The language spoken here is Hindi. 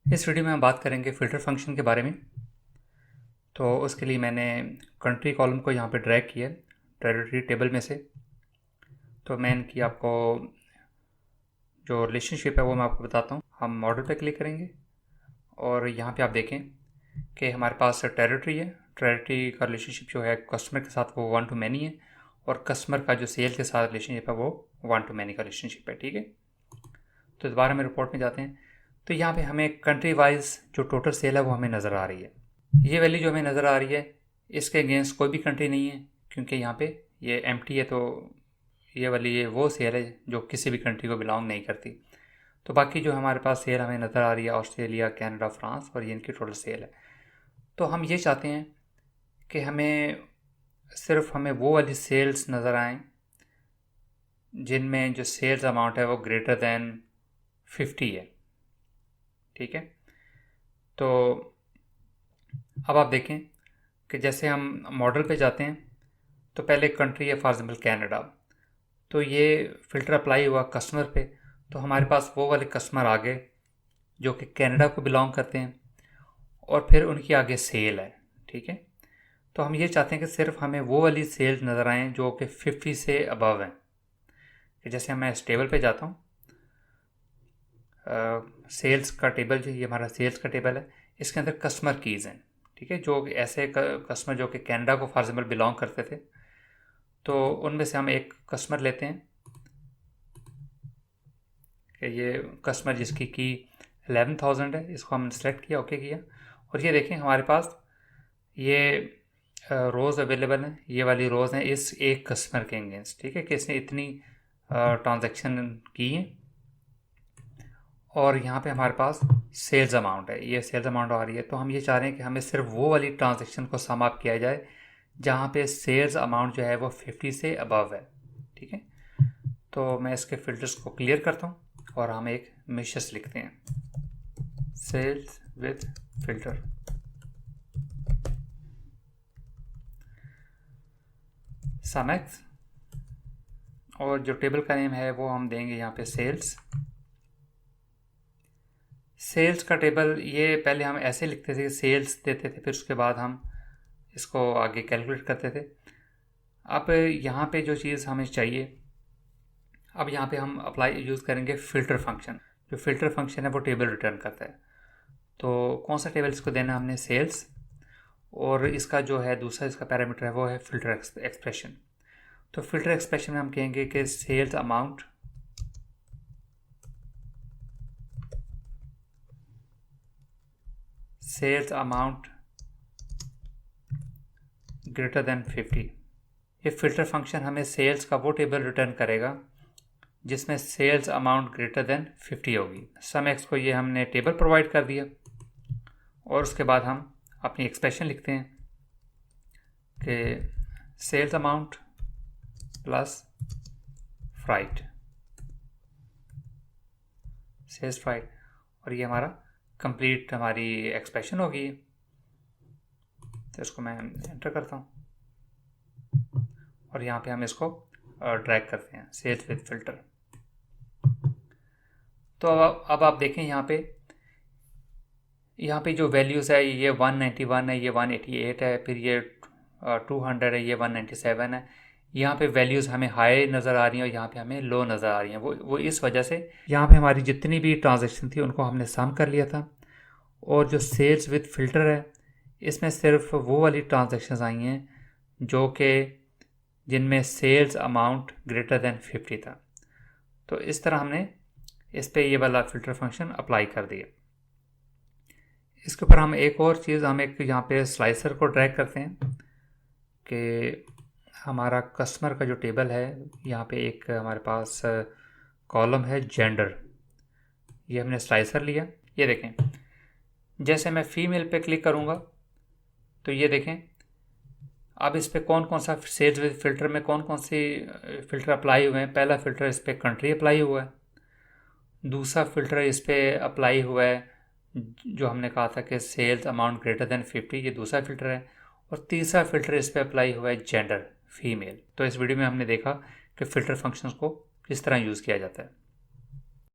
इस वीडियो में हम बात करेंगे फ़िल्टर फंक्शन के बारे में। तो उसके लिए मैंने कंट्री कॉलम को यहाँ पे ड्रैग किया टेरिटरी टेबल में से। तो मैं इनकी आपको जो रिलेशनशिप है वो मैं आपको बताता हूँ। हम मॉडल पे क्लिक करेंगे और यहाँ पे आप देखें कि हमारे पास टेरिटरी है। टेरिटरी का रिलेशनशिप जो है कस्टमर के साथ वो 1 to many है, और कस्टमर का जो सेल के साथ रिलेशनशिप है वो 1 to many का रिलेशनशिप है। ठीक है, तो दोबारा में रिपोर्ट में जाते हैं। तो यहाँ पे हमें कंट्री वाइज जो टोटल सेल है वो हमें नज़र आ रही है। ये वैल्यू जो हमें नज़र आ रही है इसके अगेंस्ट कोई भी कंट्री नहीं है, क्योंकि यहाँ पे ये एम्प्टी है। तो ये वाली ये वो सेल है जो किसी भी कंट्री को बिलोंग नहीं करती। तो बाकी जो हमारे पास सेल हमें नज़र आ रही है ऑस्ट्रेलिया, कनाडा, फ्रांस, और ये इनकी टोटल सेल है। तो हम ये चाहते हैं कि हमें वो वाली सेल्स नज़र आएँ जिनमें जो सेल्स अमाउंट है वो ग्रेटर दैन 50 है। ठीक है, तो अब आप देखें कि जैसे हम मॉडल पे जाते हैं तो पहले कंट्री है फॉर एग्जाम्पल कनाडा। तो ये फ़िल्टर अप्लाई हुआ कस्टमर पे, तो हमारे पास वो वाले कस्टमर आ गए जो कि कनाडा को बिलोंग करते हैं, और फिर उनकी आगे सेल है। ठीक है, तो हम ये चाहते हैं कि सिर्फ हमें वो वाली सेल्स नज़र आएँ जो कि 50 से अबव हैं। कि जैसे मैं इस टेबल पे जाता हूँ, सेल्स का टेबल, जो ये हमारा सेल्स का टेबल है, इसके अंदर कस्टमर कीज़ हैं। ठीक है, जो ऐसे कस्टमर जो कि कनाडा को फॉर एग्जाम्पल बिलोंग करते थे, तो उनमें से हम एक कस्टमर लेते हैं कि ये कस्टमर जिसकी की 11,000 है, इसको हमने सेलेक्ट किया, ओके किया। और ये देखें हमारे पास ये रोज़ अवेलेबल हैं, ये वाली रोज़ हैं इस एक कस्टमर के अगेंस्ट। ठीक है, कि इसने इतनी ट्रांजैक्शन की हैं, और यहाँ पे हमारे पास सेल्स अमाउंट है, ये सेल्स अमाउंट आ रही है। तो हम ये चाह रहे हैं कि हमें सिर्फ वो वाली ट्रांजैक्शन को सम अप किया जाए जहाँ पे सेल्स अमाउंट जो है वो 50 से अबव है। ठीक है, तो मैं इसके फ़िल्टर्स को क्लियर करता हूँ और हम एक मेशस लिखते हैं, sales with filter. Sum x, और जो टेबल का नेम है वो हम देंगे यहाँ पे सेल्स। सेल्स का टेबल ये पहले हम ऐसे लिखते थे, सेल्स देते थे, फिर उसके बाद हम इसको आगे कैलकुलेट करते थे। अब यहाँ पे जो चीज़ हमें चाहिए, अब यहाँ पे हम अप्लाई यूज़ करेंगे फ़िल्टर फंक्शन। जो फ़िल्टर फंक्शन है वो टेबल रिटर्न करता है। तो कौन सा टेबल इसको देना है हमने, सेल्स, और इसका जो है दूसरा इसका पैरामीटर है वो है फ़िल्टर एक्सप्रेशन। तो फ़िल्टर एक्सप्रेशन में हम कहेंगे कि सेल्स अमाउंट ग्रेटर देन 50। ये फ़िल्टर फंक्शन हमें सेल्स का वो टेबल रिटर्न करेगा जिसमें सेल्स अमाउंट ग्रेटर देन 50 होगी। सम एक्स को ये हमने टेबल प्रोवाइड कर दिया, और उसके बाद हम अपनी एक्सप्रेशन लिखते हैं कि sales amount plus freight, sales freight, और ये हमारा कंप्लीट हमारी एक्सप्रेशन होगी। तो इसको मैं एंटर करता हूँ और यहाँ पे हम इसको ड्रैग करते हैं, सेल्स विद फिल्टर। तो अब आप देखें यहाँ पे जो वैल्यूज़ है ये 191 है, ये 188 है, फिर ये 200 है, ये 197 है। यहाँ पे वैल्यूज़ हमें हाई नज़र आ रही हैं और यहाँ पे हमें लो नज़र आ रही हैं। वो इस वजह से यहाँ पे हमारी जितनी भी ट्रांजैक्शन थी उनको हमने सम कर लिया था, और जो सेल्स विद फ़िल्टर है इसमें सिर्फ वो वाली ट्रांजैक्शंस आई हैं जो कि जिनमें सेल्स अमाउंट ग्रेटर देन 50 था। तो इस तरह हमने इस पर ये वाला फ़िल्टर फंक्शन अप्लाई कर दिया। इसके ऊपर हम एक और चीज़, हम एक यहाँ पे स्लाइसर को ड्रैग करते हैं कि हमारा कस्टमर का जो टेबल है, यहाँ पे एक हमारे पास कॉलम है जेंडर, ये हमने स्लाइसर लिया। ये देखें जैसे मैं फ़ीमेल पे क्लिक करूँगा तो ये देखें अब इस पर कौन कौन सा सेल्स विद फ़िल्टर में कौन कौन सी फ़िल्टर अप्लाई हुए हैं। पहला फ़िल्टर इस पर कंट्री अप्लाई हुआ है, दूसरा फ़िल्टर इस पर अप्लाई हुआ है जो हमने कहा था कि सेल्स अमाउंट ग्रेटर देन 50, ये दूसरा फ़िल्टर है, और तीसरा फ़िल्टर इस पर अप्लाई हुआ है जेंडर, फीमेल। तो इस वीडियो में हमने देखा कि फ़िल्टर फंक्शंस को किस तरह यूज़ किया जाता है।